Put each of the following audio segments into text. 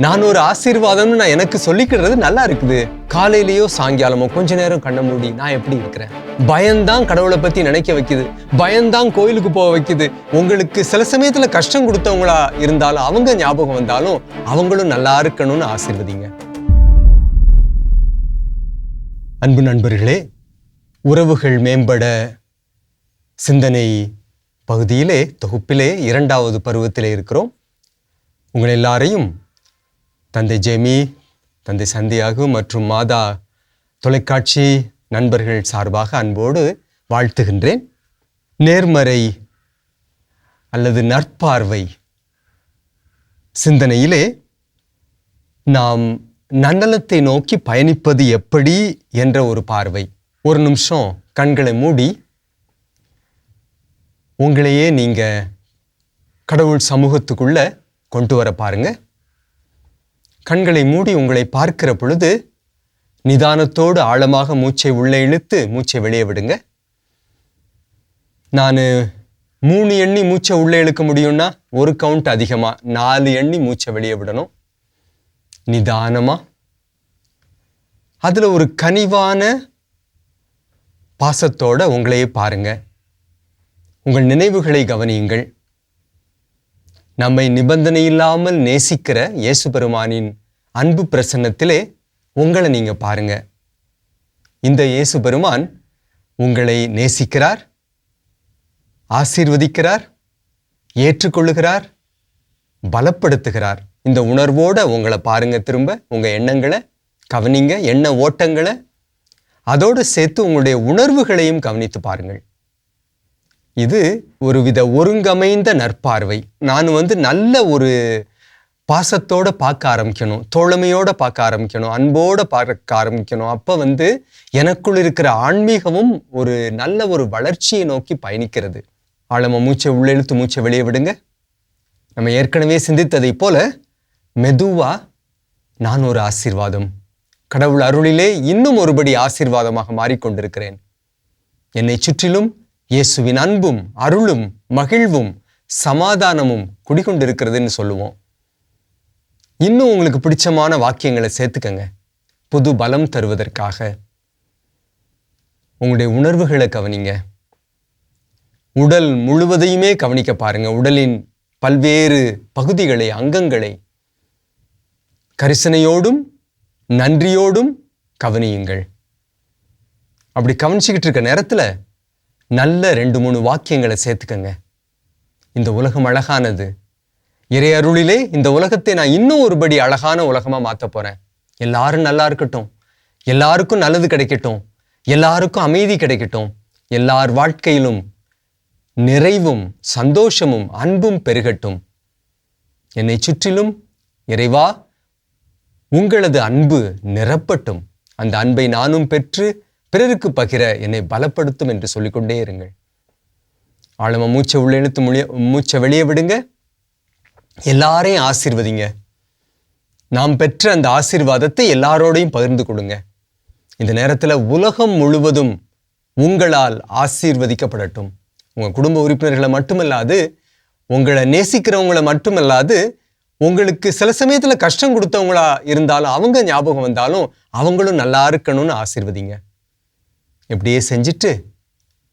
நான் ஒரு ஆசீர்வாதம்னு நான் எனக்கு சொல்லிக்கிறது நல்லா இருக்குது. காலையிலயோ சாயங்காலமோ கொஞ்ச நேரம் கண்ண மூடி நான் எப்படி இருக்கிறேன். பயம்தான் கடவுளை பத்தி நினைக்க வைக்குது. பயம்தான் கோயிலுக்கு போக வைக்குது. உங்களுக்கு சில சமயத்துல கஷ்டம் கொடுத்தவங்களா இருந்தாலும் அவங்க ஞாபகம் வந்தாலும் அவங்களும் நல்லா இருக்கணும்னு ஆசீர்வதிங்க. அன்பு நண்பர்களே, உறவுகள் மேம்பட சிந்தனை பகுதியிலே தொகுப்பிலே 2வது பருவத்திலே இருக்கிறோம். உங்கள் எல்லாரையும் தந்தை ஜெமி, தந்தை சந்தியாகு மற்றும் மாதா தொலைக்காட்சி நண்பர்கள் சார்பாக அன்போடு வாழ்த்துகின்றேன். நேர்மறை அல்லது நற்பார்வை சிந்தனையிலே நாம் நன்னலத்தை நோக்கி பயணிப்பது எப்படி என்ற ஒரு பார்வை. ஒரு நிமிஷம் கண்களை மூடி உங்களையே நீங்க கடவுள் சமூகத்துக்குள்ள கொண்டு வர பாருங்க. கண்களை மூடி உங்களை பார்க்கிற பொழுது நிதானத்தோடு ஆழமாக மூச்சை உள்ளே இழுத்து மூச்சை வெளியே விடுங்க. நான் 3 எண்ணி மூச்சை உள்ளே இழுக்க முடியும்னா ஒரு கவுண்ட் அதிகமா 4 எண்ணி மூச்சை வெளியே விடணும். நிதானமா அதுல ஒரு கனிவான பாசத்தோட உங்களையே பாருங்க. உங்கள் நினைவுகளை கவனியுங்கள். நம்மை நிபந்தனை இல்லாமல் நேசிக்கிற இயேசு பெருமானின் அன்பு பிரசன்னத்திலே உங்களை நீங்க பாருங்க. இந்த இயேசு பெருமான் உங்களை நேசிக்கிறார், ஆசீர்வதிக்கிறார், ஏற்றுக்கொள்ளுகிறார், பலப்படுத்துகிறார். இந்த உணர்வோட உங்களை பாருங்க. திரும்ப உங்க எண்ணங்களை கவனிங்க, எண்ண ஓட்டங்களை அதோடு சேர்த்து உங்களுடைய உணர்வுகளையும் கவனித்து பாருங்கள். இது ஒருவித ஒருங்கமைந்த நற்பார்வை. நான் நல்ல ஒரு பாசத்தோட பார்க்க ஆரம்பிக்கணும், தோழமையோட பார்க்க ஆரம்பிக்கணும், அன்போட பார்க்க ஆரம்பிக்கணும். அப்ப எனக்குள் இருக்கிற ஆன்மீகமும் ஒரு நல்ல ஒரு வளர்ச்சியை நோக்கி பயணிக்கிறது. ஆழமா மூச்சை உள்ளே இழுத்து மூச்சை வெளியே விடுங்க. நம்ம ஏற்கனவே சிந்தித்ததை போல மெதுவா நான் ஒரு ஆசீர்வாதம், கடவுள் அருளிலே இன்னும் ஒருபடி ஆசீர்வாதமாக மாறிக்கொண்டிருக்கிறேன். என்னை சுற்றிலும் இயேசுவின் அன்பும் அருளும் மகிழ்வும் சமாதானமும் குடிகொண்டிருக்கிறதுன்னு சொல்லுவோம். இன்னும் உங்களுக்கு பிடிச்சமான வாக்கியங்களை சேர்த்துக்கங்க, புது பலம் தருவதற்காக. உங்களுடைய உணர்வுகளை கவனிங்க. உடல் முழுவதையுமே கவனிக்க பாருங்க. உடலின் பல்வேறு பகுதிகளை, அங்கங்களை கரிசனையோடும் நன்றியோடும் கவனியுங்கள். அப்படி கவனிச்சுக்கிட்டு இருக்க நேரத்துல நல்ல 2-3 வாக்கியங்களை சேர்த்துக்கங்க. இந்த உலகம் அழகானது. இறை அருளிலே இந்த உலகத்தை நான் இன்னும் ஒருபடி அழகான உலகமா மாத்த போறேன். எல்லாரும் நல்லா இருக்கட்டும், எல்லாருக்கும் நல்லது கிடைக்கட்டும், எல்லாருக்கும் அமைதி கிடைக்கட்டும், எல்லார் வாழ்க்கையிலும் நிறைவும் சந்தோஷமும் அன்பும் பெருகட்டும். என்னை சுற்றிலும் இறைவா உங்களது அன்பு நிரப்பட்டும். அந்த அன்பை நானும் பெற்று பிறருக்கு பகிர என்னை பலப்படுத்தும் என்று சொல்லிக்கொண்டே இருங்கள். ஆழமா மூச்சை உள்ளே இழுத்து மூச்சை வெளியே விடுங்க. எல்லாரையும் ஆசீர்வதிங்க. நாம் பெற்ற அந்த ஆசீர்வாதத்தை எல்லாரோடையும் பகிர்ந்து கொடுங்க. இந்த நேரத்தில் உலகம் முழுவதும் உங்களால் ஆசீர்வதிக்கப்படட்டும். உங்கள் குடும்ப உறுப்பினர்களை மட்டுமல்லாது, உங்களை நேசிக்கிறவங்களை மட்டுமல்லாது, உங்களுக்கு சில சமயத்தில் கஷ்டம் கொடுத்தவங்களா இருந்தாலும் அவங்க ஞாபகம் வந்தாலும் அவங்களும் நல்லா இருக்கணும்னு ஆசீர்வதிங்க. இப்படியே செஞ்சுட்டு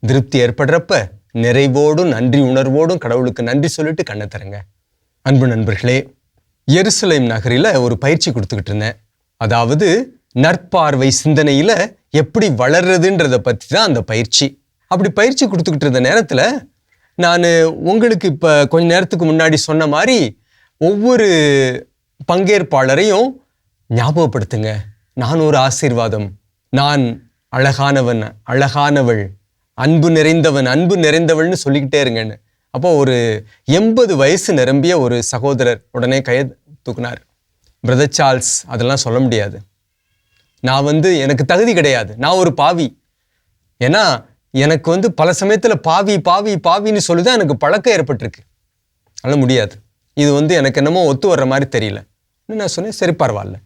திருப்தி ஏற்படுறப்ப நிறைவோடும் நன்றி உணர்வோடும் கடவுளுக்கு நன்றி சொல்லிட்டு கண்ணை தரங்க. அன்பு நண்பர்களே, எருசலேம் நகரில் ஒரு பயிற்சி கொடுத்துக்கிட்டு இருந்தேன். அதாவது நற்பார்வை சிந்தனையில் எப்படி வளர்றதுன்றதை பற்றி தான் அந்த பயிற்சி. அப்படி பயிற்சி கொடுத்துக்கிட்டு இருந்த நேரத்தில் நான் உங்களுக்கு இப்போ கொஞ்ச நேரத்துக்கு முன்னாடி சொன்ன மாதிரி ஒவ்வொரு பங்கேற்பாளரையும் ஞாபகப்படுத்துங்க. நான் ஒரு ஆசீர்வாதம், நான் அழகானவன், அழகானவள், அன்பு நிறைந்தவன், அன்பு நிறைந்தவள்னு சொல்லிக்கிட்டே இருங்கன்னு. அப்போ ஒரு 80 வயசு நிரம்பிய ஒரு சகோதரர் உடனே கையை தூக்குனார். பிரதர் சார்ல்ஸ், அதெல்லாம் சொல்ல முடியாது. நான் எனக்கு தகுதி கிடையாது, நான் ஒரு பாவி. ஏன்னா எனக்கு பல சமயத்தில் பாவி பாவி பாவின்னு சொல்லிதான் எனக்கு பழக்கம் ஏற்பட்டிருக்கு. அதெல்லாம் முடியாது, இது எனக்கு என்னமோ ஒத்து வர்ற மாதிரி தெரியல. நான் சொன்னேன், சரி பரவாயில்ல,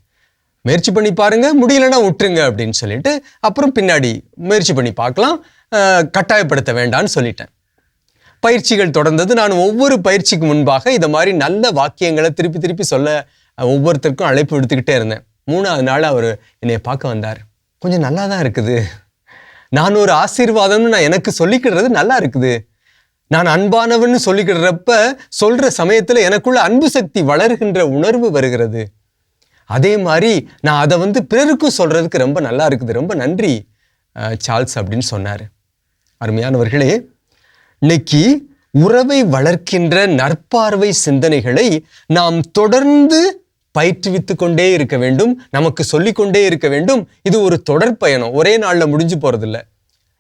முயற்சி பண்ணி பாருங்க, முடியலன்னா விட்டுருங்க அப்படின்னு சொல்லிட்டு அப்புறம் பின்னாடி முயற்சி பண்ணி பார்க்கலாம், கட்டாயப்படுத்த வேண்டான்னு சொல்லிட்டேன். பயிற்சிகள் தொடர்ந்தது. நான் ஒவ்வொரு பயிற்சிக்கு முன்பாக இதை மாதிரி நல்ல வாக்கியங்களை திருப்பி திருப்பி சொல்ல ஒவ்வொருத்தருக்கும் அழைப்பு விடுத்துக்கிட்டே இருந்தேன். 3வது நாள் அவர் என்னை பார்க்க வந்தார். கொஞ்சம் நல்லா தான் இருக்குது, நான் ஒரு ஆசீர்வாதம்னு நான் எனக்கு சொல்லிக்கிடுறது நல்லா இருக்குது, நான் அன்பானவன்னு சொல்லிக்கிடுறப்ப சொல்ற சமயத்துல எனக்குள்ள அன்பு சக்தி வளர்கின்ற உணர்வு வருகிறது. அதே மாதிரி நான் அதை பிறருக்கும் சொல்றதுக்கு ரொம்ப நல்லா இருக்குது, ரொம்ப நன்றி சார்ல்ஸ் அப்படின்னு சொன்னார். அருமையானவர்களே, இன்னைக்கு உறவை வளர்க்கின்ற நற்பார்வை சிந்தனைகளை நாம் தொடர்ந்து பயிற்றுவித்து கொண்டே இருக்க வேண்டும், நமக்கு சொல்லிக்கொண்டே இருக்க வேண்டும். இது ஒரு தொடர் பயணம், ஒரே நாளில் முடிஞ்சு போறதில்லை.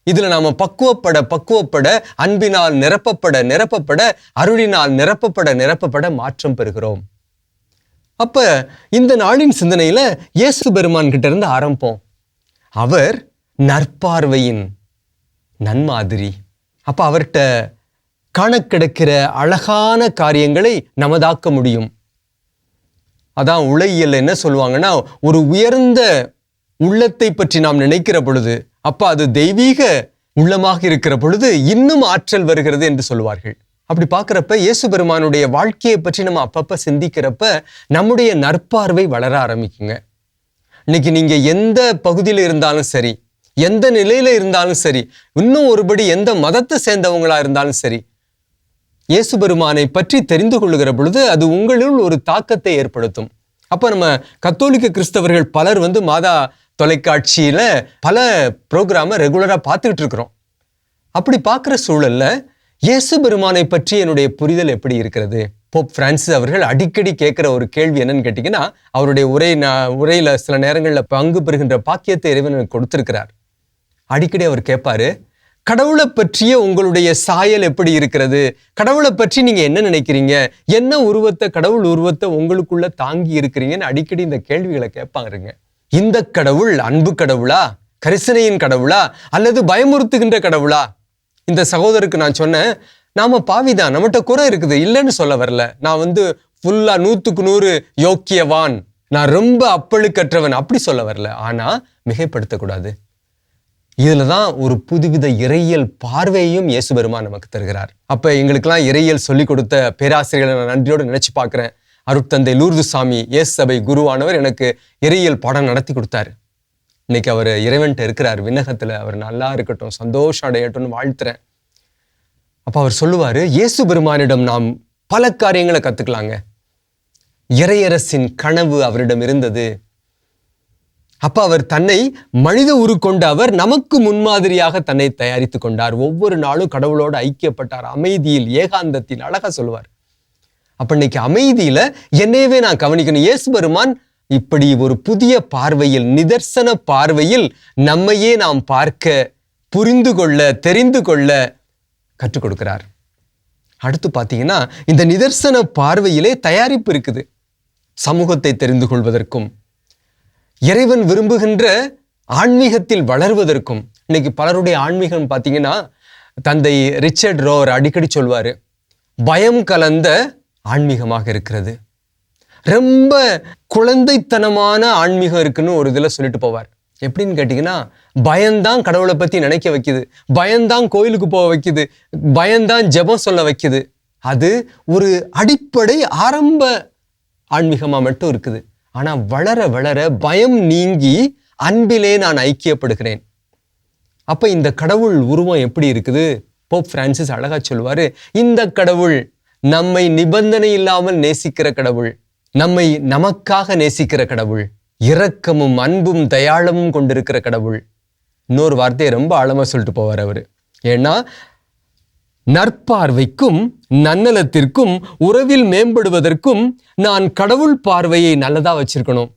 இதுல நாம பக்குவப்பட அன்பினால் நிரப்பப்பட அருளினால் நிரப்பப்பட மாற்றம் பெறுகிறோம். அப்ப இந்த நாளின் சிந்தனையில இயேசு பெருமான் கிட்ட இருந்து ஆரம்பிப்போம். அவர் நற்பார்வையின் நன்மாதிரி. அப்ப அவர்கிட்ட காண கிடைக்கிற அழகான காரியங்களை நமதாக்க முடியும். அதான் உளவியல் என்ன சொல்லுவாங்கன்னா, ஒரு உயர்ந்த உள்ளத்தை பற்றி நாம் நினைக்கிற பொழுது, அப்ப அது தெய்வீக உள்ளமாக இருக்கிற பொழுது இன்னும் ஆற்றல் வருகிறது என்று சொல்லுவார்கள். அப்படி பார்க்கிறப்ப இயேசு பெருமானுடைய வாழ்க்கையை பற்றி நம்ம அப்பப்ப சிந்திக்கிறப்ப நம்முடைய நற்பார்வை வளர ஆரம்பிக்குங்க. இன்னைக்கு நீங்க எந்த பகுதியில் இருந்தாலும் சரி, எந்த நிலையில இருந்தாலும் சரி, இன்னும் ஒருபடி எந்த மதத்தை சேர்ந்தவங்களா இருந்தாலும் சரி, இயேசு பெருமானை பற்றி தெரிந்து கொள்ளுகிற பொழுது அது உங்களில் ஒரு தாக்கத்தை ஏற்படுத்தும். அப்ப நம்ம கத்தோலிக்க கிறிஸ்தவர்கள் பலர் மாதா தொலைக்காட்சியில பல ப்ரோக்ராம ரெகுலரா பார்த்துக்கிட்டு இருக்கிறோம். அப்படி பார்க்குற சூழல்ல இயேசு பெருமானை பற்றி என்னுடைய புரிதல் எப்படி இருக்கிறது? போப் பிரான்சிஸ் அவர்கள் அடிக்கடி கேட்கிற ஒரு கேள்வி என்னன்னு கேட்டீங்கன்னா, அவருடைய உரையில சில நேரங்களில் பங்கு பெறுகின்ற பாக்கியத்தை இறைவன் எனக்கு கொடுத்திருக்கிறார். அடிக்கடி அவர் கேட்பாரு, கடவுளை பற்றிய உங்களுடைய சாயல் எப்படி இருக்கிறது? கடவுளை பற்றி நீங்க என்ன நினைக்கிறீங்க? என்ன உருவத்தை, கடவுள் உருவத்தை உங்களுக்குள்ள தாங்கி இருக்கிறீங்கன்னு அடிக்கடி இந்த கேள்விகளை கேட்பாருங்க. இந்த கடவுள் அன்பு கடவுளா, கரிசனையின் கடவுளா, அல்லது பயமுறுத்துகின்ற கடவுளா? இந்த சகோதரருக்கு நான் சொன்னேன், நாம பாவிதான், நம்மகிட்ட குறை இருக்குது, இல்லைன்னு சொல்ல வரல. நான் ஃபுல்லா 100க்கு 100 யோக்கியவான், நான் ரொம்ப அப்பழுக்கற்றவன் அப்படி சொல்ல வரல. ஆனா மிகைப்படுத்தக்கூடாது. இதுலதான் ஒரு புதுவித இறையியல் பார்வையையும் இயேசு பெருமான் நமக்கு தருகிறார். அப்ப எங்களுக்கெல்லாம் இறையியல் சொல்லிக் கொடுத்த பேராசிரியர்களை நான் நன்றியோடு நினைச்சு பார்க்கிறேன். அருட்தந்தை லூர்து சாமி இயேசு சபை குருவானவர் எனக்கு இறையியல் பாடம் நடத்தி கொடுத்தாரு. இன்னைக்கு அவர் இறைவன்ட்ட இருக்கிறார் விண்ணகத்துல. அவர் நல்லா இருக்கட்டும், சந்தோஷம் அடையட்டும்னு வாழ்த்துறேன். அப்ப அவர் சொல்லுவாரு, இயேசு பெருமானிடம் நாம் பல காரியங்களை கத்துக்கலாங்க. இறையரசின் கனவு அவரிடம் இருந்தது. அப்ப அவர் தன்னை மனித உருக்கொண்ட அவர் நமக்கு முன்மாதிரியாக தன்னை தயாரித்து கொண்டார். ஒவ்வொரு நாளும் கடவுளோடு ஐக்கியப்பட்டார், அமைதியில், ஏகாந்தத்தில். அழகா சொல்லுவார். அப்ப இன்னைக்கு அமைதியில என்னையவே நான் கவனிக்கணும். இயேசு பெருமான் இப்படி ஒரு புதிய பார்வையில், நிதர்சன பார்வையில் நம்மையே நாம் பார்க்க, புரிந்து கொள்ள, தெரிந்து கொள்ள கற்றுக் கொடுக்கிறார். அடுத்து பார்த்தீங்கன்னா, இந்த நிதர்சன பார்வையிலே தயாரிப்பு இருக்குது. சமூகத்தை தெரிந்து கொள்வதற்கும், இறைவன் விரும்புகின்ற ஆன்மீகத்தில் வளர்வதற்கும். இன்னைக்கு பலருடைய ஆன்மீகம் பார்த்தீங்கன்னா, தந்தை ரிச்சர்ட் ரோவர் அடிக்கடி சொல்வாரு, பயம் கலந்த ஆன்மீகமாக இருக்கிறது. ரொம்ப குழந்தைத்தனமான ஆன்மீகம் இருக்குன்னு ஒரு இதில் சொல்லிட்டு போவார். எப்படின்னு கேட்டிங்கன்னா, பயம்தான் கடவுளை பற்றி நினைக்க வைக்குது, பயம்தான் கோயிலுக்கு போக வைக்குது, பயம்தான் ஜெபம் சொல்ல வைக்குது. அது ஒரு அடிப்படை ஆரம்ப ஆன்மீகமாக மட்டும் இருக்குது. ஆனால் வளர வளர பயம் நீங்கி அன்பிலே நான் ஐக்கியப்படுகிறேன். அப்போ இந்த கடவுள் உருவம் எப்படி இருக்குது? போப் பிரான்சிஸ் அழகா சொல்லுவாரு, இந்த கடவுள் நம்மை நிபந்தனை இல்லாமல் நேசிக்கிற கடவுள், நம்மை நமக்காக நேசிக்கிற கடவுள், இரக்கமும் அன்பும் தயாளமும் கொண்டிருக்கிற கடவுள். இன்னொரு வார்த்தையை ரொம்ப ஆழமா சொல்லிட்டு போவார் அவரு. ஏன்னா நற்பார்வைக்கும் நன்னலத்திற்கும் உறவில் மேம்படுவதற்கும் நான் கடவுள் பார்வையை நல்லதா வச்சிருக்கணும்.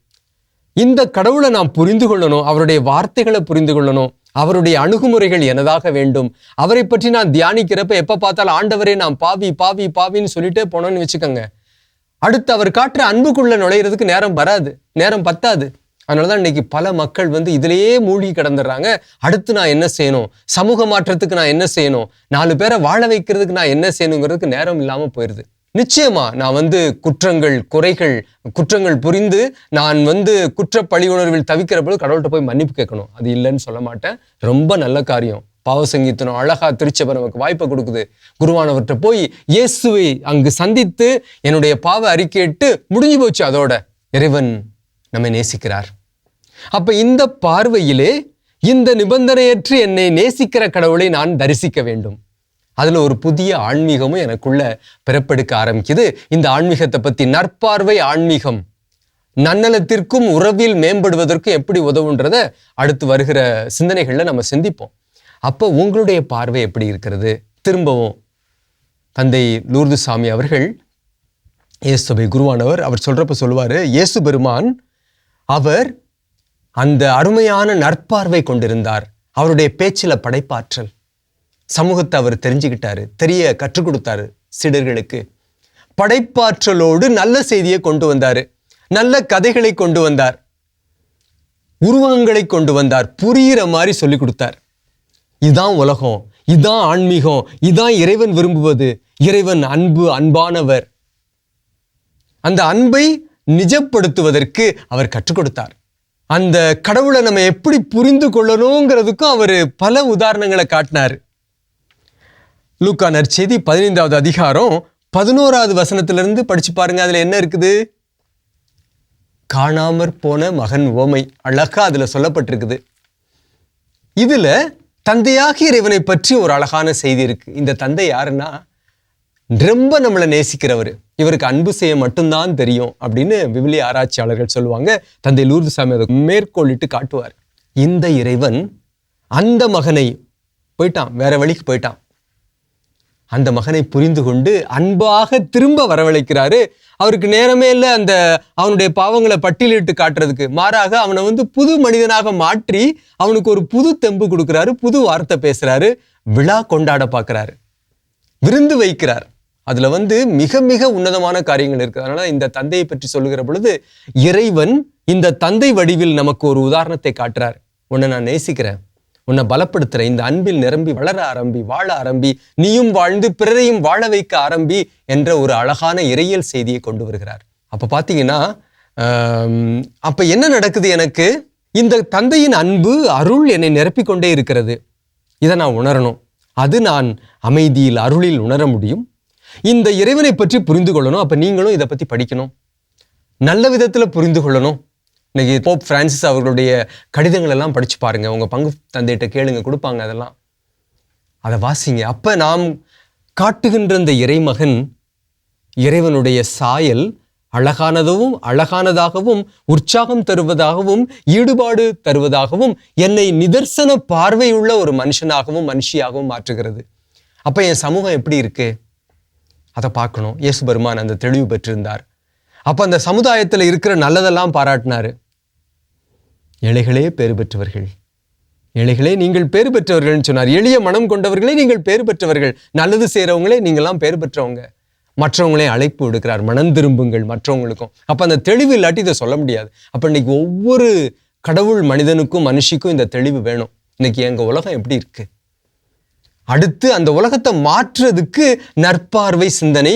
இந்த கடவுளை நான் புரிந்து கொள்ளணும், அவருடைய வார்த்தைகளை புரிந்து கொள்ளணும், அவருடைய அணுகுமுறைகள் எனதாக வேண்டும். அவரை பற்றி நான் தியானிக்கிறப்ப எப்ப பார்த்தாலும் ஆண்டவரே நான் பாவி பாவி பாவின்னு சொல்லிட்டே போனோன்னு வச்சுக்கோங்க, அடுத்து அவர் காட்டுற அன்புக்குள்ள நுழையிறதுக்கு நேரம் வராது, நேரம் பத்தாது. அதனாலதான் இன்னைக்கு பல மக்கள் இதிலேயே மூழ்கி கிடந்துடுறாங்க. அடுத்து நான் என்ன செய்யணும், சமூக மாற்றத்துக்கு நான் என்ன செய்யணும், 4 பேரை வாழ வைக்கிறதுக்கு நான் என்ன செய்யணுங்கிறதுக்கு நேரம் இல்லாம போயிடுது. நிச்சயமா நான் குற்றங்கள் குறைகள் குற்றங்கள் புரிந்து நான் குற்ற பழி உணர்வில் தவிக்கிற பொழுது கடவுள்கிட்ட போய் மன்னிப்பு கேட்கணும். அது இல்லைன்னு சொல்ல மாட்டேன், ரொம்ப நல்ல காரியம். பாவ சங்கீதம் அழகா திருச்சபை நமக்கு வாய்ப்பை கொடுக்குது. குருவானவர்கிட்ட போய் இயேசுவை அங்கு சந்தித்து என்னுடைய பாவ அறிக்கையிட்டு முடிஞ்சு போச்சு. அதோட இறைவன் நம்மை நேசிக்கிறார். அப்ப இந்த பார்வையிலே இந்த நிபந்தனையற்று என்னை நேசிக்கிற கடவுளை நான் தரிசிக்க வேண்டும். அதுல ஒரு புதிய ஆன்மீகமும் எனக்குள்ள பிறப்பெடுக்க ஆரம்பிக்குது. இந்த ஆன்மீகத்தை பத்தி நற்பார்வை ஆன்மீகம் நன்னலத்திற்கும் உறவில் மேம்படுவதற்கும் எப்படி உதவுன்றத அடுத்து வருகிற சிந்தனைகள்ல நம்ம சிந்திப்போம். அப்போ உங்களுடைய பார்வை எப்படி இருக்கிறது? திரும்பவும் தந்தை லூர்து சாமி அவர்கள், இயேசு சபை குருவானவர், அவர் சொல்றப்ப சொல்லுவாரு, இயேசு பெருமான் அவர் அந்த அருமையான நற்பார்வை கொண்டிருந்தார். அவருடைய பேச்சில படைப்பாற்றல், சமூகத்தை அவர் தெரிஞ்சுக்கிட்டாரு, தெரிய கற்றுக் கொடுத்தாரு சீடர்களுக்கு. படைப்பாற்றலோடு நல்ல செய்தியை கொண்டு வந்தாரு, நல்ல கதைகளை கொண்டு வந்தார், உருவகங்களை கொண்டு வந்தார், புரிகிற மாதிரி சொல்லி கொடுத்தார். இதான் உலகம், இதான் ஆன்மீகம், இதான் இறைவன் விரும்புவது. இறைவன் அன்பு, அன்பானவர். அந்த அன்பை நிஜப்படுத்துவதற்கு அவர் கற்றுக் கொடுத்தார். அந்த கடவுளை நம்ம எப்படி புரிந்து கொள்ளணுங்கிறதுக்கும் அவர் பல உதாரணங்களை காட்டினார். லூக்கா நற்செய்தி 15வது அதிகாரம் 11வது வசனத்திலிருந்து படிச்சு பாருங்க. அதுல என்ன இருக்குது? காணாமற் போன மகன் உவமை அழகா அதுல சொல்லப்பட்டிருக்குது. இதுல தந்தையாகி இறைவனை பற்றி ஒரு அழகான செய்தி இருக்கு. இந்த தந்தை யாருன்னா, ரொம்ப நம்மளை நேசிக்கிறவர், இவருக்கு அன்பு செய்ய மட்டும்தான் தெரியும் அப்படின்னு விவிலிய ஆராய்ச்சியாளர்கள் சொல்லுவாங்க. தந்தை லூர்து சாமி அதை மேற்கோளிட்டு காட்டுவார். இந்த இறைவன் அந்த மகனை போயிட்டான், வேற வழிக்கு போயிட்டான். அந்த மகனை புரிந்து கொண்டு அன்பாக திரும்ப வரவழைக்கிறாரு. அவருக்கு நேரமே இல்லை அந்த அவனுடைய பாவங்களை பட்டியலிட்டு காட்டுறதுக்கு. மாறாக அவனை புது மனிதனாக மாற்றி அவனுக்கு ஒரு புது தெம்பு கொடுக்குறாரு, புது வார்த்தை பேசுறாரு, விழா கொண்டாட பார்க்கிறாரு, விருந்து வைக்கிறார். அதுல மிக மிக உன்னதமான காரியங்கள் இருக்கு. அதனால இந்த தந்தையை பற்றி சொல்லுகிற பொழுது இறைவன் இந்த தந்தை வடிவில் நமக்கு ஒரு உதாரணத்தை காட்டுறார். உன்னை நான் நேசிக்கிறேன், உன்னை பலப்படுத்துறேன், இந்த அன்பில் நிரம்பி வளர ஆரம்பி, வாழ ஆரம்பி, நீயும் வாழ்ந்து பிறரையும் வாழ வைக்க ஆரம்பி என்ற ஒரு அழகான இறையியல் செய்தியை கொண்டு வருகிறார். அப்ப பாத்தீங்கன்னா அப்ப என்ன நடக்குது? எனக்கு இந்த தந்தையின் அன்பு, அருள் என்னை நிரப்பிக்கொண்டே இருக்கிறது. இதை நான் உணரணும். அது நான் அமைதியில், அருளில் உணர முடியும். இந்த இறைவனை பற்றி புரிந்து கொள்ளணும். அப்ப நீங்களும் இதை பத்தி படிக்கணும், நல்ல விதத்துல புரிந்து கொள்ளணும். இன்னைக்கு போப் பிரான்சிஸ் அவர்களுடைய கடிதங்கள் எல்லாம் படிச்சு பாருங்க. உங்க பங்கு தந்தையிட்ட கேளுங்க, கொடுப்பாங்க. அதெல்லாம் அதை வாசிங்க. அப்ப நாம் காட்டுகின்ற இந்த இறைமகன், இறைவனுடைய சாயல் அழகானதாகவும் உற்சாகம் தருவதாகவும் ஈடுபாடு தருவதாகவும் என்னை நிதர்சன பார்வையுள்ள ஒரு மனுஷனாகவும் மனுஷியாகவும் மாற்றுகிறது. அப்ப என் சமூகம் எப்படி இருக்கு அதை பார்க்கணும். இயேசு பெருமான் அந்த தெளிவு பெற்றிருந்தார். அப்ப அந்த சமுதாயத்துல இருக்கிற நல்லதெல்லாம் பாராட்டினாரு. ஏழைகளே பேறு பெற்றவர்கள், ஏழைகளே நீங்கள் பேறு பெற்றவர்கள் சொன்னார். எளிய மனம் கொண்டவர்களே நீங்கள் பேறு பெற்றவர்கள், நல்லது செய்யறவங்களே நீங்கள்லாம் பேறு பெற்றவங்க. மற்றவங்களே அழைப்பு விடுக்கிறார், மனம் திரும்புங்கள் மற்றவங்களுக்கும். அப்ப அந்த தெளிவு இல்லாட்டி இதை சொல்ல முடியாது. அப்ப இன்னைக்கு ஒவ்வொரு கடவுள் மனிதனுக்கும் மனுஷிக்கும் இந்த தெளிவு வேணும். இன்னைக்கு எங்க உலகம் எப்படி இருக்கு, அடுத்து அந்த உலகத்தை மாற்றுறதுக்கு நற்பார்வை சிந்தனை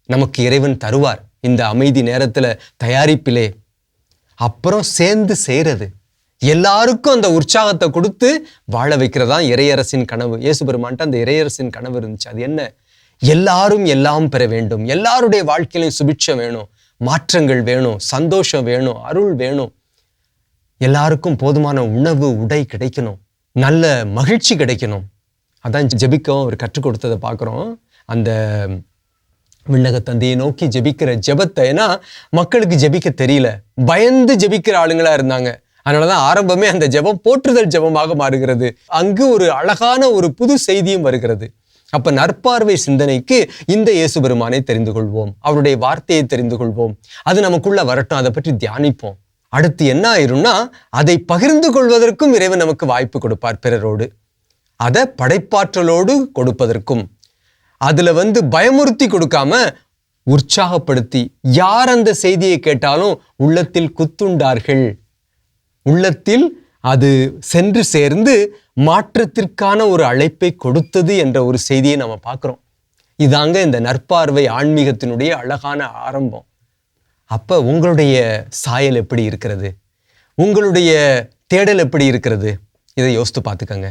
நமக்கு இறைவன் தருவார் இந்த அமைதி நேரத்துல, தயாரிப்பிலே. அப்புறம் சேர்ந்து செய்யறது, எல்லாருக்கும் அந்த உற்சாகத்தை கொடுத்து வாழ வைக்கிறதான் இறையரசின் கனவு. இயேசு பெருமான்ட்ட அந்த இறையரசின் கனவு இருந்துச்சு. அது என்ன? எல்லாரும் எல்லாம் பெற வேண்டும், எல்லாருடைய வாழ்க்கையிலும் சுபிட்சம் வேணும், மாற்றங்கள் வேணும், சந்தோஷம் வேணும், அருள் வேணும், எல்லாருக்கும் போதுமான உணவு உடை கிடைக்கணும், நல்ல மகிழ்ச்சி கிடைக்கணும். அதான் ஜெபிக்கவும் அவர் கற்றுக் கொடுத்ததை பார்க்குறோம். அந்த விண்ணக தந்தையை நோக்கி ஜெபிக்கிற ஜெபத்தை. ஏன்னா மக்களுக்கு ஜெபிக்க தெரியல, பயந்து ஜெபிக்கிற ஆளுங்களா இருந்தாங்க. அதனாலதான் ஆரம்பமே அந்த ஜெபம் போற்றுதல் ஜெபமாக மாறுகிறது. அங்கு ஒரு அழகான ஒரு புது செய்தியும் வருகிறது. அப்ப நற்பார்வை சிந்தனைக்கு இந்த இயேசு பெருமானை தெரிந்து கொள்வோம், அவருடைய வார்த்தையை தெரிந்து கொள்வோம், அது நமக்குள்ள வரட்டும், அதை பற்றி தியானிப்போம். அடுத்து என்ன ஆயிரும்னா, அதை பகிர்ந்து கொள்வதற்கும் இறைவன் நமக்கு வாய்ப்பு கொடுப்பார் பிறரோடு. அதை படைப்பாற்றலோடு கொடுப்பதற்கும், அதுல பயமுறுத்தி கொடுக்காம உற்சாகப்படுத்தி, யார் அந்த செய்தியை கேட்டாலும் உள்ளத்தில் குத்துண்டார்கள், உள்ளத்தில் அது சென்று சேர்ந்து மாற்றத்திற்கான ஒரு அழைப்பை கொடுத்தது என்ற ஒரு செய்தியை நம்ம பார்க்கிறோம். இதாங்க இந்த நற்பார்வை ஆன்மீகத்தினுடைய அழகான ஆரம்பம். அப்ப உங்களுடைய சாயல் எப்படி இருக்கிறது, உங்களுடைய தேடல் எப்படி இருக்கிறது, இதை யோசித்து பார்த்துக்கங்க.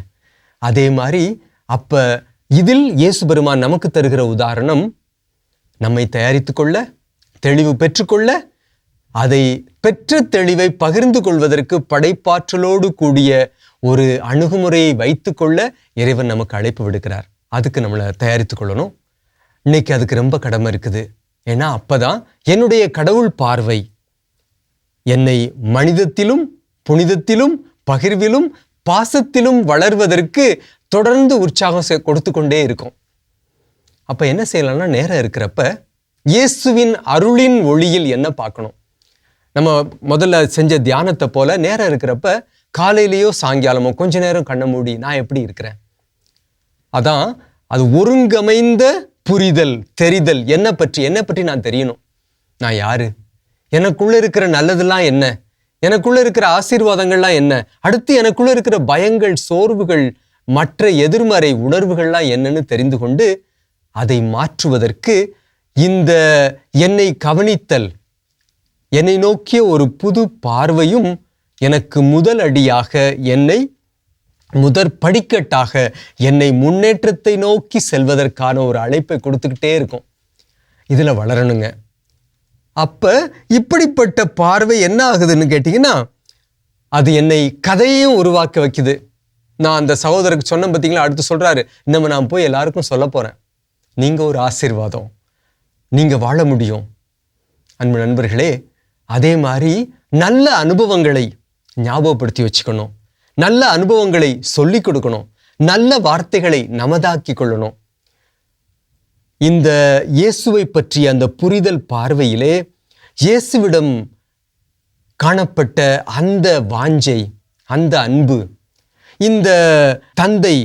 அதே மாதிரி அப்ப இதில் இயேசு பெருமான் நமக்கு தருகிற உதாரணம், நம்மை தயாரித்து கொள்ள, தெளிவு பெற்றுக்கொள்ள, அதை பெற்ற தெளிவை பகிர்ந்து கொள்வதற்கு படைப்பாற்றலோடு கூடிய ஒரு அணுகுமுறையை வைத்துக்கொள்ள இறைவன் நமக்கு அழைப்பு விடுக்கிறார். அதுக்கு நம்மளை தயாரித்து கொள்ளணும். இன்னைக்கு அதுக்கு ரொம்ப கடமை இருக்குது. ஏன்னா அப்பதான் என்னுடைய கடவுள் பார்வை என்னை மனிதத்திலும் புனிதத்திலும் பகிர்விலும் பாசத்திலும் வளர்வதற்கு தொடர்ந்து உற்சாகம் கொடுத்து கொண்டே இருக்கும். அப்ப என்ன செய்யலாம்னா, நேரம் இருக்கிறப்ப இயேசுவின் அருளின் ஒளியில் என்ன பார்க்கணும். நம்ம முதல்ல செஞ்ச தியானத்தை போல நேரம் இருக்கிறப்ப காலையிலேயோ சாயங்காலமோ கொஞ்ச நேரம் கண்ணை மூடி நான் எப்படி இருக்கிறேன், அதான் அது ஒருங்கமைந்த புரிதல் தெரிதல். என்னை பற்றி நான் தெரியணும். நான் யாரு, எனக்குள்ள இருக்கிற நல்லதெல்லாம் என்ன, எனக்குள்ள இருக்கிற ஆசீர்வாதங்கள்லாம் என்ன, அடுத்து எனக்குள்ள இருக்கிற பயங்கள் சோர்வுகள் மற்ற எதிர்மறை உணர்வுகள்லாம் என்னன்னு தெரிந்து கொண்டு அதை மாற்றுவதற்கு இந்த என்னை கவனித்தல், என்னை நோக்கிய ஒரு புது பார்வையும் எனக்கு முதல் அடியாக, என்னை முதற் படிக்கட்டாக, என்னை முன்னேற்றத்தை நோக்கி செல்வதற்கான ஒரு அழைப்பை கொடுத்துக்கிட்டே இருக்கும். இதுல வளரணுங்க. அப்ப இப்படிப்பட்ட பார்வை என்ன ஆகுதுன்னு கேட்டீங்கன்னா, அது என்னை கதையையும் உருவாக்க வைக்குது. நான் அந்த சகோதரருக்கு சொன்ன பார்த்தீங்களா, அடுத்து சொல்றாரு, இன்னும் நான் போய் எல்லாருக்கும் சொல்ல போறேன், நீங்க ஒரு ஆசீர்வாதம், நீங்க வாழ முடியும். அன்பு நண்பர்களே, அதே மாதிரி நல்ல அனுபவங்களை ஞாபகப்படுத்தி வச்சுக்கணும், நல்ல அனுபவங்களை சொல்லிக் கொடுக்கணும், நல்ல வார்த்தைகளை நமதாக்கி கொள்ளணும். இந்த இயேசுவை பற்றிய அந்த புரிதல் பார்வையிலே இயேசுவிடம் காணப்பட்ட அந்த வாஞ்சை, அந்த அன்பு, இந்த தந்தை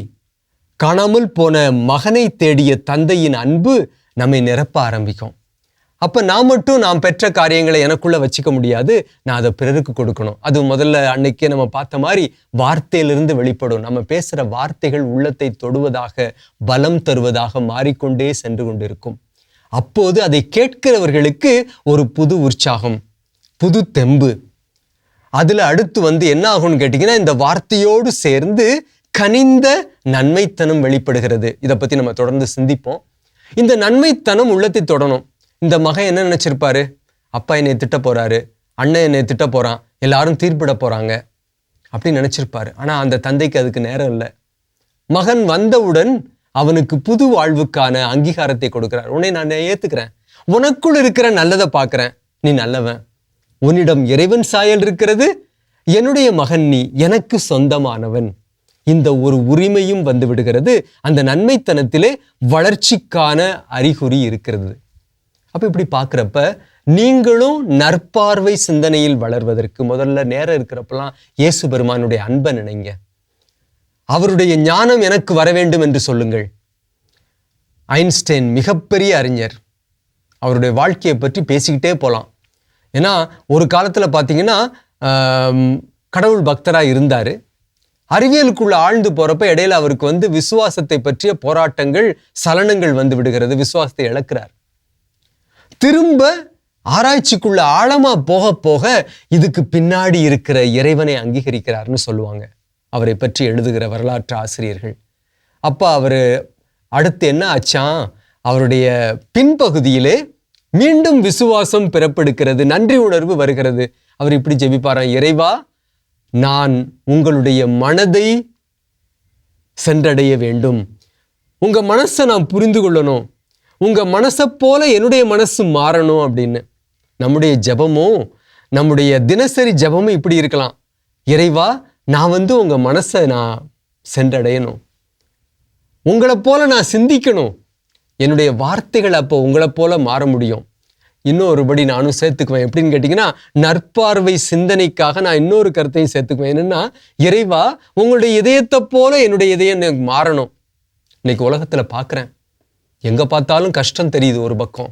காணாமல் போன மகனை தேடிய தந்தையின் அன்பு நம்மை நிரப்ப ஆரம்பிக்கும். அப்ப நான் மட்டும் நான் பெற்ற காரியங்களை எனக்குள்ள வச்சுக்க முடியாது, நான் அதை பிறருக்கு கொடுக்கணும். அது முதல்ல அன்னைக்கே நம்ம பார்த்த மாதிரி வார்த்தையிலிருந்து வெளிப்படும். நம்ம பேசுற வார்த்தைகள் உள்ளத்தை தொடுவதாக, பலம் தருவதாக மாறிக்கொண்டே சென்று கொண்டிருக்கும். அப்போது அதை கேட்கிறவர்களுக்கு ஒரு புது உற்சாகம், புது தெம்பு. அதுல அடுத்து என்ன ஆகும்னு கேட்டீங்கன்னா, இந்த வார்த்தையோடு சேர்ந்து கனிந்த நன்மைத்தனம் வெளிப்படுகிறது. இதை பத்தி நம்ம தொடர்ந்து சிந்திப்போம். இந்த நன்மைத்தனம் உள்ளத்தை தொடணும். இந்த மகன் என்ன நினைச்சிருப்பாரு, அப்பா என்னை திட்ட போறாரு, அண்ணன் என்னை திட்ட போறான், எல்லாரும் தீர்ப்பிட போறாங்க அப்படின்னு நினைச்சிருப்பாரு. ஆனா அந்த தந்தைக்கு அதுக்கு நேரம் இல்லை. மகன் வந்தவுடன் அவனுக்கு புது வாழ்வுக்கான அங்கீகாரத்தை கொடுக்கிறார். உன்னை நான் ஏத்துக்கிறேன், உனக்குள் இருக்கிற நல்லதை பார்க்கிறேன், நீ நல்லவன், உன்னிடம் இறைவன் சாயல் இருக்கிறது, என்னுடைய மகன் நீ, எனக்கு சொந்தமானவன். இந்த ஒரு உரிமையும் வந்து விடுகிறது. அந்த நன்மைத்தனத்திலே வளர்ச்சிக்கான அறிகுறி இருக்கிறது. அப்ப இப்படி பார்க்கிறப்ப நீங்களும் நற்பார்வை சிந்தனையில் வளர்வதற்கு முதல்ல நேரம் இருக்கிறப்பெல்லாம் இயேசு பெருமானுடைய அன்பை நினைங்க. அவருடைய ஞானம் எனக்கு வர வேண்டும் என்று சொல்லுங்கள். ஐன்ஸ்டைன் மிகப்பெரிய அறிஞர், அவருடைய வாழ்க்கையை பற்றி பேசிக்கிட்டே போகலாம். ஏன்னா ஒரு காலத்துல பார்த்தீங்கன்னா கடவுள் பக்தராக இருந்தாரு. அறிவியலுக்குள்ள ஆழ்ந்து போறப்ப இடையில அவருக்கு விசுவாசத்தை பற்றிய போராட்டங்கள், சலனங்கள் வந்து விடுகிறது. விசுவாசத்தை இழக்கிறார். திரும்ப ஆராய்ச்சிக்குள்ள ஆழமா போக போக இதுக்கு பின்னாடி இருக்கிற இறைவனை அங்கீகரிக்கிறார்னு சொல்லுவாங்க அவரை பற்றி எழுதுகிற வரலாற்று ஆசிரியர்கள். அப்ப அவரு அடுத்து என்ன ஆச்சான், அவருடைய பின்பகுதியிலே மீண்டும் விசுவாசம் பிறப்பெடுக்கிறது, நன்றி உணர்வு வருகிறது. அவர் இப்படி ஜெபிப்பாராம், இறைவா, நான் உங்களுடைய மனதை சென்றடைய வேண்டும், உங்க மனசை நான் புரிந்து கொள்ளணும், உங்க மனசை போல என்னுடைய மனசு மாறணும் அப்படின்னு. நம்முடைய ஜெபமும், நம்முடைய தினசரி ஜெபமும் இப்படி இருக்கலாம். இறைவா, நான் உங்க மனசை நான் சென்றடையணும், உங்களை போல நான் சிந்திக்கணும், என்னுடைய வார்த்தைகள் அப்போ உங்களை போல மாற முடியும். இன்னொருபடி நானும் சேர்த்துக்குவேன். எப்படின்னு கேட்டிங்கன்னா, நற்பார்வை சிந்தனைக்காக நான் இன்னொரு கருத்தையும் சேர்த்துக்குவேன். என்னன்னா, இறைவா, உங்களுடைய இதயத்தை போல என்னுடைய இதயம் எனக்கு மாறணும். இன்னைக்கு உலகத்தில் பார்க்குறேன், எங்கே பார்த்தாலும் கஷ்டம் தெரியுது ஒரு பக்கம்,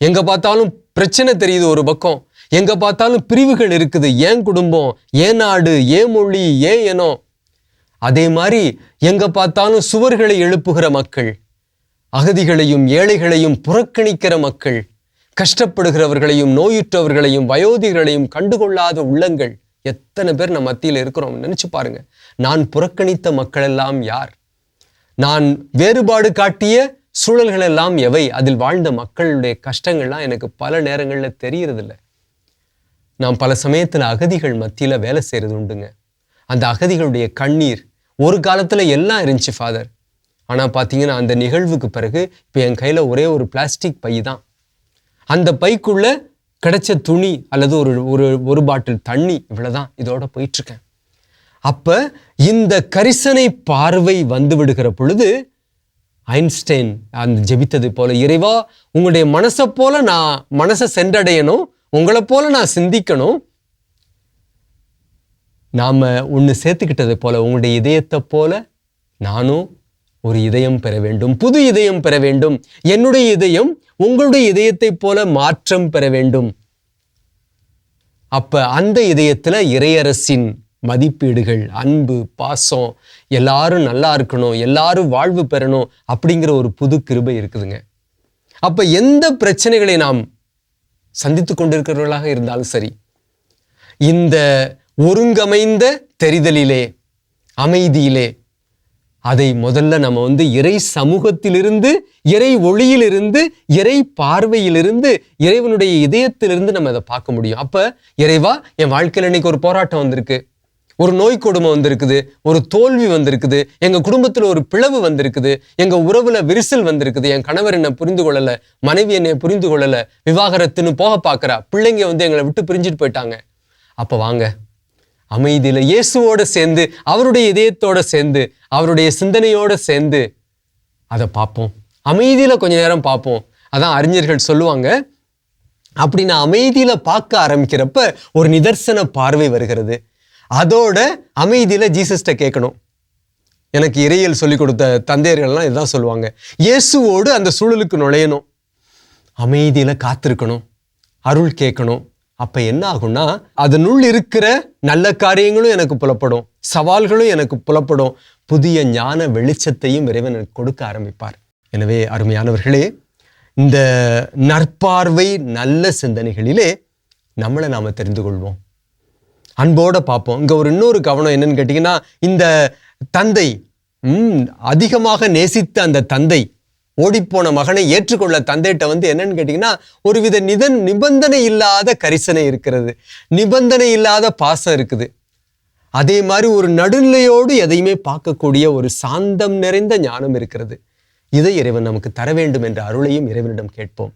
எங்கே பார்த்தாலும் பிரச்சனை தெரியுது ஒரு பக்கம், எங்கே பார்த்தாலும் பிரிவுகள் இருக்குது. ஏன் குடும்பம், ஏன் நாடு, ஏன் மொழி, ஏன் இனம். அதே மாதிரி எங்கே பார்த்தாலும் சுவர்களை எழுப்புகிற மக்கள், அகதிகளையும் ஏழைகளையும் புறக்கணிக்கிற மக்கள், கஷ்டப்படுகிறவர்களையும் நோயுற்றவர்களையும் வயோதிகர்களையும் கண்டுகொள்ளாத உள்ளங்கள் எத்தனை பேர் நம்ம மத்தியில் இருக்கிறோம் நினைச்சு பாருங்க. நான் புறக்கணித்த மக்கள் எல்லாம் யார்? நான் வேறுபாடு காட்டிய சூழல்கள் எல்லாம் எவை? அதில் வாழ்ந்த மக்களுடைய கஷ்டங்கள்லாம் எனக்கு பல நேரங்களில் தெரியறதில்லை. நாம் பல சமயத்தில் அகதிகள் மத்தியில் வேலை செய்கிறது உண்டுங்க. அந்த அகதிகளுடைய கண்ணீர் ஒரு காலத்தில் எல்லாம் இருந்துச்சு ஃபாதர். ஆனால் பார்த்தீங்கன்னா அந்த நிகழ்வுக்கு பிறகு இப்போ என் கையில் ஒரே ஒரு பிளாஸ்டிக் பை தான். அந்த பைக்குள்ளே கிடைச்ச துணி அல்லது ஒரு பாட்டில் தண்ணி, இவ்வளோதான், இதோட போயிட்டுருக்கேன். அப்போ இந்த கரிசனை பார்வை வந்து விடுகிற பொழுது ஐன்ஸ்டைன் அந்த ஜெபித்தது போல, இறைவா உங்களுடைய மனசை போல நான் மனசை சென்றடையணும், உங்களை போல நான் சிந்திக்கணும், நாம் ஒன்று சேர்த்துக்கிட்டது போல உங்களுடைய இதயத்தை போல நானும் ஒரு இதயம் பெற வேண்டும், புது இதயம் பெற வேண்டும், என்னுடைய இதயம் உங்களுடைய இதயத்தை போல மாற்றம் பெற வேண்டும். அப்ப அந்த இதயத்துல இறையரசின் மதிப்பீடுகள், அன்பு, பாசம், எல்லாரும் நல்லா இருக்கணும், எல்லாரும் வாழ்வு பெறணும் அப்படிங்கிற ஒரு புது கிருபை இருக்குதுங்க. அப்ப எந்த பிரச்சனைகளை நாம் சந்தித்து கொண்டிருக்கிறவர்களாக இருந்தாலும் சரி, இந்த ஒருங்கமைந்த தெரிதலிலே, அமைதியிலே, அதை முதல்ல நம்ம இறை சமூகத்திலிருந்து, இறை ஒளியிலிருந்து, இறை பார்வையிலிருந்து, இறைவனுடைய இதயத்திலிருந்து நம்ம அதை பார்க்க முடியும். அப்ப இறைவா என் வாழ்க்கையில் இன்னைக்கு ஒரு போராட்டம் வந்திருக்கு, ஒரு நோய் கொடுமை வந்திருக்குது, ஒரு தோல்வி வந்திருக்குது, எங்க குடும்பத்துல ஒரு பிளவு வந்திருக்குது, எங்க உறவுல விரிசல் வந்திருக்குது, என் கணவர் என்னை புரிந்து கொள்ளல, மனைவி என்னை புரிந்து கொள்ளல, விவாகரத்துன்னு போக பார்க்கறா, பிள்ளைங்க எங்களை விட்டு பிரிஞ்சுட்டு போயிட்டாங்க. அப்ப வாங்க அமைதியில இயேசுவோட சேர்ந்து, அவருடைய இதயத்தோட சேர்ந்து, அவருடைய சிந்தனையோட சேர்ந்து அதை பார்ப்போம். அமைதியில கொஞ்ச நேரம் பார்ப்போம். அதான் அறிஞர்கள் சொல்லுவாங்க, அப்படி நான் அமைதியில பார்க்க ஆரம்பிக்கிறப்ப ஒரு நிதர்சன பார்வை வருகிறது. அதோட அமைதியில ஜீசஸ்ட கேட்கணும். எனக்கு இறையியல் சொல்லிக் கொடுத்த தந்தையர்கள்லாம் இதுதான் சொல்லுவாங்க, இயேசுவோடு அந்த சூழலுக்கு நுழையணும், அமைதியில காத்திருக்கணும், அருள் கேட்கணும். அப்ப என்ன ஆகும்னா, அதனுள் இருக்கிற நல்ல காரியங்களும் எனக்கு புலப்படும், சவால்களும் எனக்கு புலப்படும், புதிய ஞான வெளிச்சத்தையும் இறைவன் எனக்கு கொடுக்க ஆரம்பிப்பார். எனவே அருமையானவர்களே, இந்த நற்பார்வை நல்ல சிந்தனைகளிலே நம்மளை நாம தெரிந்து கொள்வோம், அன்போட பார்ப்போம். இங்க இன்னொரு கவனம் என்னன்னு கேட்டீங்கன்னா, இந்த தந்தை அதிகமாக நேசித்த அந்த தந்தை ஓடிப்போன மகனை ஏற்றுக்கொள்ள தந்தைகிட்ட என்னன்னு கேட்டீங்கன்னா, ஒருவித நிபந்தனை இல்லாத கரிசனை இருக்கிறது, நிபந்தனை இல்லாத பாசம் இருக்குது. அதே மாதிரி ஒரு நடுநிலையோடு எதையுமே பார்க்கக்கூடிய ஒரு சாந்தம் நிறைந்த ஞானம் இருக்கிறது. இதை இறைவன் நமக்கு தர வேண்டும் என்ற அருளையும் இறைவனிடம் கேட்போம்.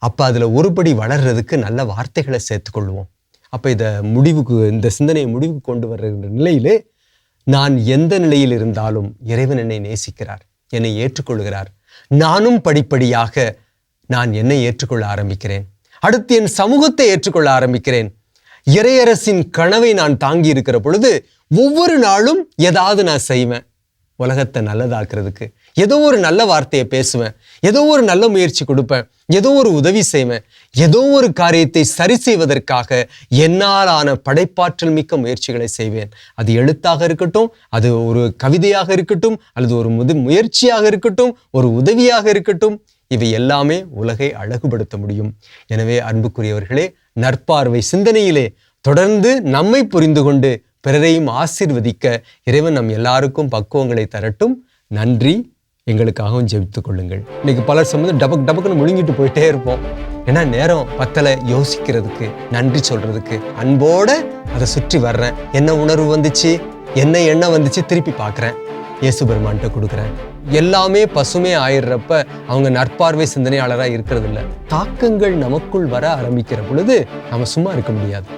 அப்ப அதுல ஒருபடி வளர்றதுக்கு நல்ல வார்த்தைகளை சேர்த்துக்கொள்வோம். அப்ப இந்த சிந்தனையை முடிவுக்கு கொண்டு வர்ற நிலையிலே, நான் எந்த நிலையில் இருந்தாலும் இறைவன் என்னை நேசிக்கிறார், என்னை ஏற்றுக்கொள்கிறார். நானும் படிப்படியாக நான் என்னை ஏற்றுக்கொள்ள ஆரம்பிக்கிறேன், அடுத்து என் சமூகத்தை ஏற்றுக்கொள்ள ஆரம்பிக்கிறேன். இறையரசின் கனவை நான் தாங்கி இருக்கிற பொழுது ஒவ்வொரு நாளும் ஏதாவது நான் செய்வேன், உலகத்தை நல்லதாக்குறதுக்கு. ஏதோ ஒரு நல்ல வார்த்தையை பேசுவேன், ஏதோ ஒரு நல்ல முயற்சி கொடுப்பேன், ஏதோ ஒரு உதவி செய்வேன், ஏதோ ஒரு காரியத்தை சரி செய்வதற்காக என்னாலான படைப்பாற்றல் மிக்க முயற்சிகளை செய்வேன். அது எழுத்தாக இருக்கட்டும், அது ஒரு கவிதையாக இருக்கட்டும், அல்லது ஒரு முயற்சியாக இருக்கட்டும், ஒரு உதவியாக இருக்கட்டும், இவை எல்லாமே உலகை அழகுபடுத்த முடியும். எனவே அன்புக்குரியவர்களே, நற்பார்வை சிந்தனையிலே தொடர்ந்து நம்மை புரிந்து கொண்டு பிறரையும் ஆசீர்வதிக்க இறைவன் நம் எல்லாருக்கும் பக்குவங்களை தரட்டும். நன்றி. எங்களுக்காகவும் ஜெபித்துக் கொள்ளுங்கள். இன்னைக்கு பலர் டபக்குன்னு முழுங்கிட்டு போயிட்டே இருப்போம். ஏன்னா நேரம் பத்தலை யோசிக்கிறதுக்கு, நன்றி சொல்றதுக்கு. அன்போட அதை சுற்றி வர்றேன், என்ன உணர்வு வந்துச்சு, என்ன எண்ணம் வந்துச்சு, திருப்பி பார்க்குறேன், இயேசு பெருமான்கிட்ட கொடுக்குறேன். எல்லாமே பசுமே ஆயிடுறப்ப அவங்க நற்பார்வை சிந்தனையாளராக இருக்கிறது இல்லை. தாக்கங்கள் நமக்குள் வர ஆரம்பிக்கிற பொழுது நம்ம சும்மா இருக்க முடியாது.